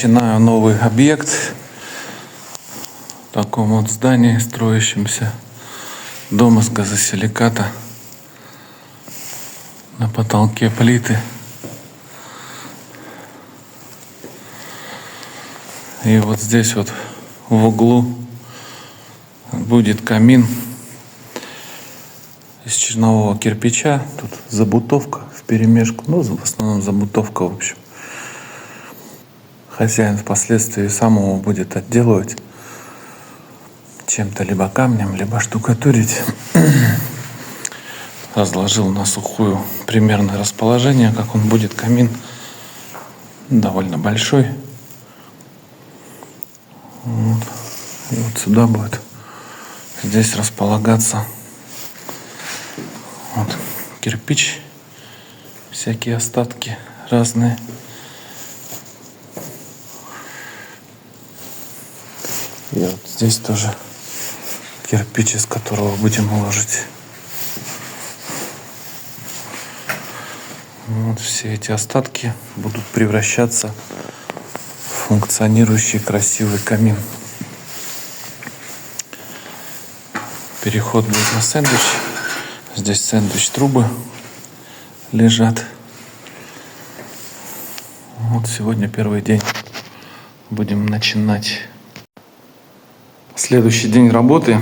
начинаю новый объект в таком вот здании, строящемся. Дом из газосиликата. На потолке плиты. И вот здесь вот в углу будет камин из чернового кирпича. Тут забутовка вперемешку. Ну, в основном забутовка, в общем. Хозяин впоследствии сам его будет отделывать чем-то, либо камнем, либо штукатурить. Разложил на сухую примерное расположение, как он будет. Камин довольно большой. Вот. И вот сюда будет здесь располагаться вот кирпич, всякие остатки разные. И вот здесь тоже кирпич, из которого будем уложить. Вот все эти остатки будут превращаться в функционирующий красивый камин. Переход будет на сэндвич. Здесь сэндвич-трубы лежат. Вот сегодня первый день. Будем начинать. Следующий день работы.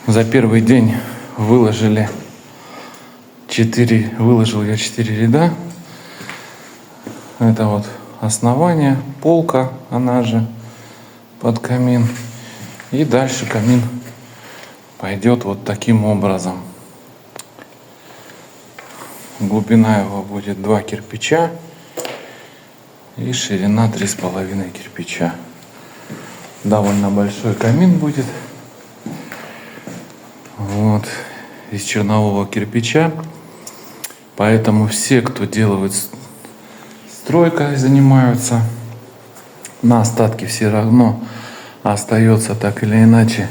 За первый день выложил я 4 ряда. Это вот основание, полка, она же под камин. И дальше камин пойдет вот таким образом. Глубина его будет 2 кирпича и ширина 3,5 кирпича. Довольно большой камин будет. Вот. Из чернового кирпича. Поэтому все, кто делают стройкой, занимаются, на остатки все равно остается так или иначе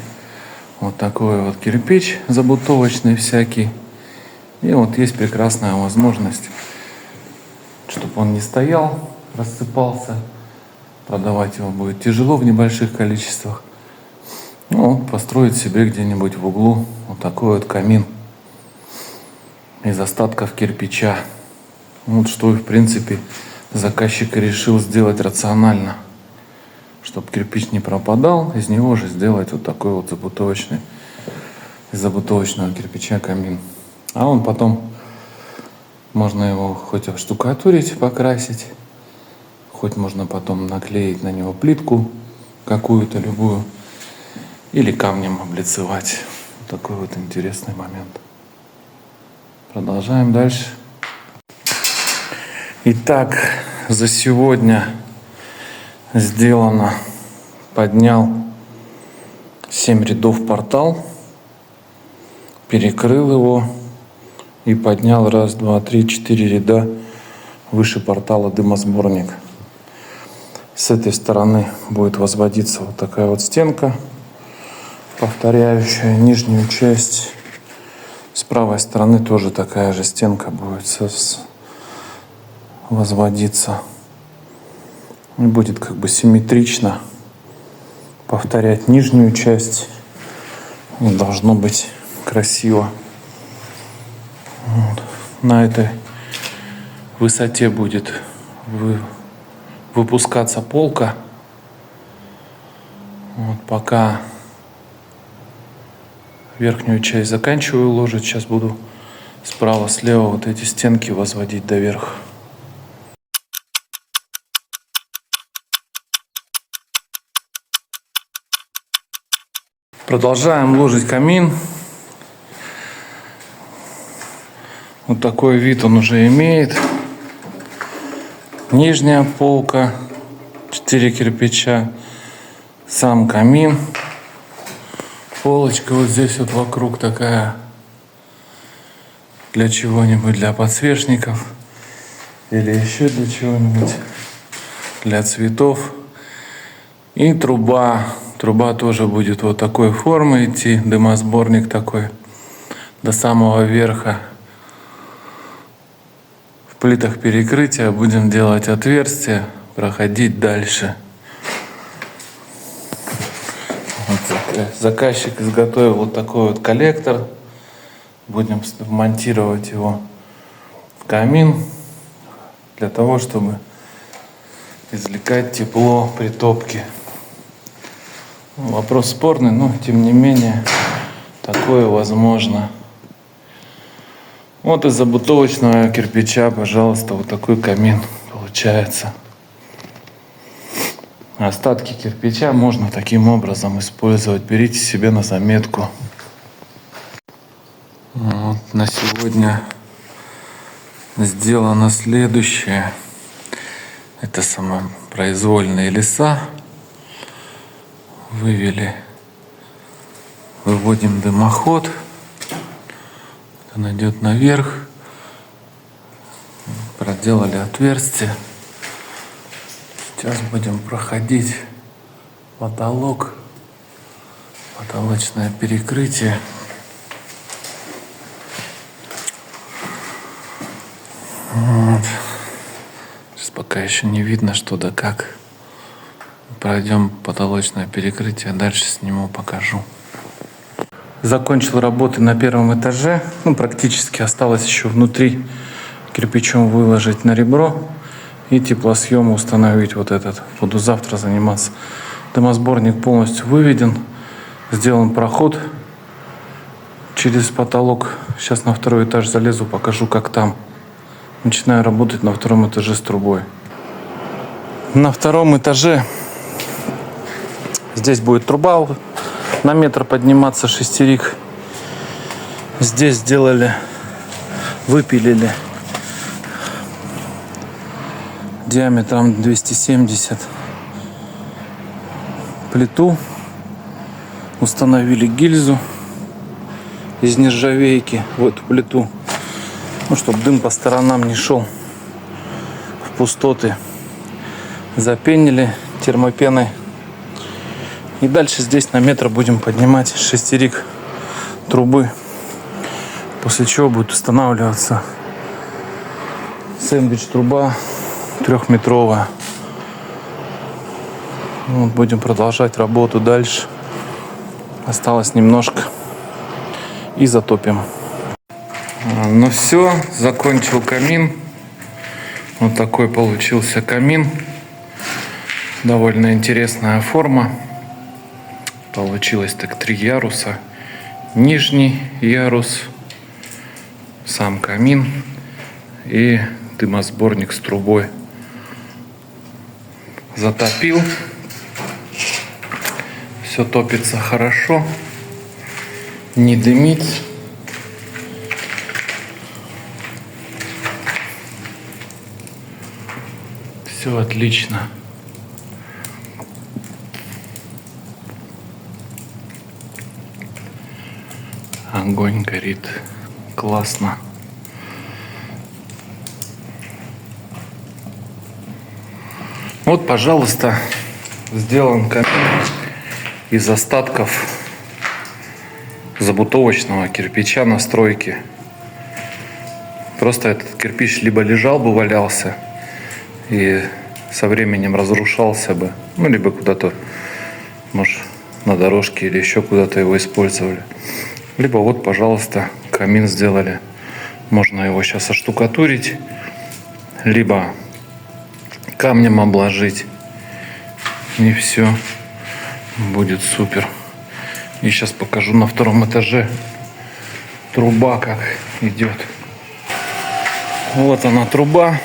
вот такой вот кирпич забутовочный всякий. И вот есть прекрасная возможность, чтобы он не стоял, рассыпался. Продавать его будет тяжело в небольших количествах. Ну, построить себе где-нибудь в углу вот такой вот камин из остатков кирпича. Вот что, в принципе, заказчик решил сделать рационально. Чтобы кирпич не пропадал, из него же сделать вот такой вот забутовочный, из забутовочного кирпича камин. А он потом, можно его хоть обштукатурить, покрасить, хоть можно потом наклеить на него плитку какую-то, любую, или камнем облицевать. Вот такой вот интересный момент. Продолжаем дальше. Итак, за сегодня сделано. Поднял 7 рядов портал, перекрыл его и поднял 1, 2, 3, 4 ряда выше портала дымосборник. С этой стороны будет возводиться вот такая вот стенка, повторяющая нижнюю часть. С правой стороны тоже такая же стенка будет возводиться. И будет как бы симметрично повторять нижнюю часть. И должно быть красиво. Вот. На этой высоте будет выпускаться полка. Вот пока верхнюю часть заканчиваю ложить, сейчас буду справа-слева вот эти стенки возводить до верха. Продолжаем ложить камин. Вот такой вид он уже имеет. Нижняя полка, 4 кирпича, сам камин. Полочка вот здесь вот вокруг такая для чего-нибудь, для подсвечников или еще для чего-нибудь, для цветов. И труба. Труба тоже будет вот такой формы идти, дымосборник такой до самого верха. В плитах перекрытия будем делать отверстия, проходить дальше. Вот заказчик изготовил вот такой вот коллектор. Будем монтировать его в камин для того, чтобы извлекать тепло при топке. Вопрос спорный, но тем не менее такое возможно. Вот из забутовочного кирпича, пожалуйста, вот такой камин получается. Остатки кирпича можно таким образом использовать. Берите себе на заметку. Вот на сегодня сделано следующее. Это самопроизвольные леса. Выводим дымоход. Он идет наверх. Проделали отверстие. Сейчас будем проходить потолок, потолочное перекрытие. Вот. Сейчас пока еще не видно, что да как. Пройдем потолочное перекрытие, дальше сниму, покажу. Закончил работы на первом этаже. Практически осталось еще внутри кирпичом выложить на ребро и теплосъем установить вот этот. Буду завтра заниматься. Дымосборник полностью выведен. Сделан проход через потолок. Сейчас на второй этаж залезу, покажу, как там. Начинаю работать на втором этаже с трубой. На втором этаже здесь будет труба на метр подниматься, шестерик. Здесь выпилили диаметром 270 плиту. Установили гильзу из нержавейки в эту плиту, чтобы дым по сторонам не шел в пустоты. Запенили термопеной. И дальше здесь на метр будем поднимать шестерик трубы. После чего будет устанавливаться сэндвич-труба 3-метровая. Вот будем продолжать работу дальше. Осталось немножко. И затопим. Ну все, закончил камин. Вот такой получился камин. Довольно интересная форма. Получилось так 3 яруса. Нижний ярус, сам камин и дымосборник с трубой. Затопил. Все топится хорошо. Не дымит. Все отлично. Огонь горит. Классно. Вот, пожалуйста, сделан камин из остатков забутовочного кирпича на стройке. Просто этот кирпич либо лежал бы, валялся и со временем разрушался бы, либо куда-то, может, на дорожке или еще куда-то его использовали. Либо вот, пожалуйста, камин сделали. Можно его сейчас оштукатурить, либо камнем обложить. И все будет супер. И сейчас покажу на втором этаже труба как идет. Вот она труба.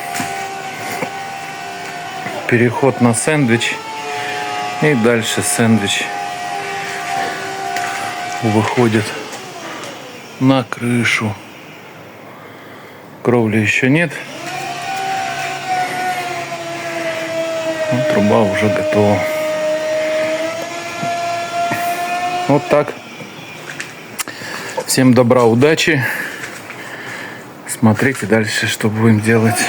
Переход на сэндвич. И дальше сэндвич выходит на крышу. Кровли еще нет. Но труба уже готова. Вот так. Всем добра, удачи. Смотрите дальше, что будем делать.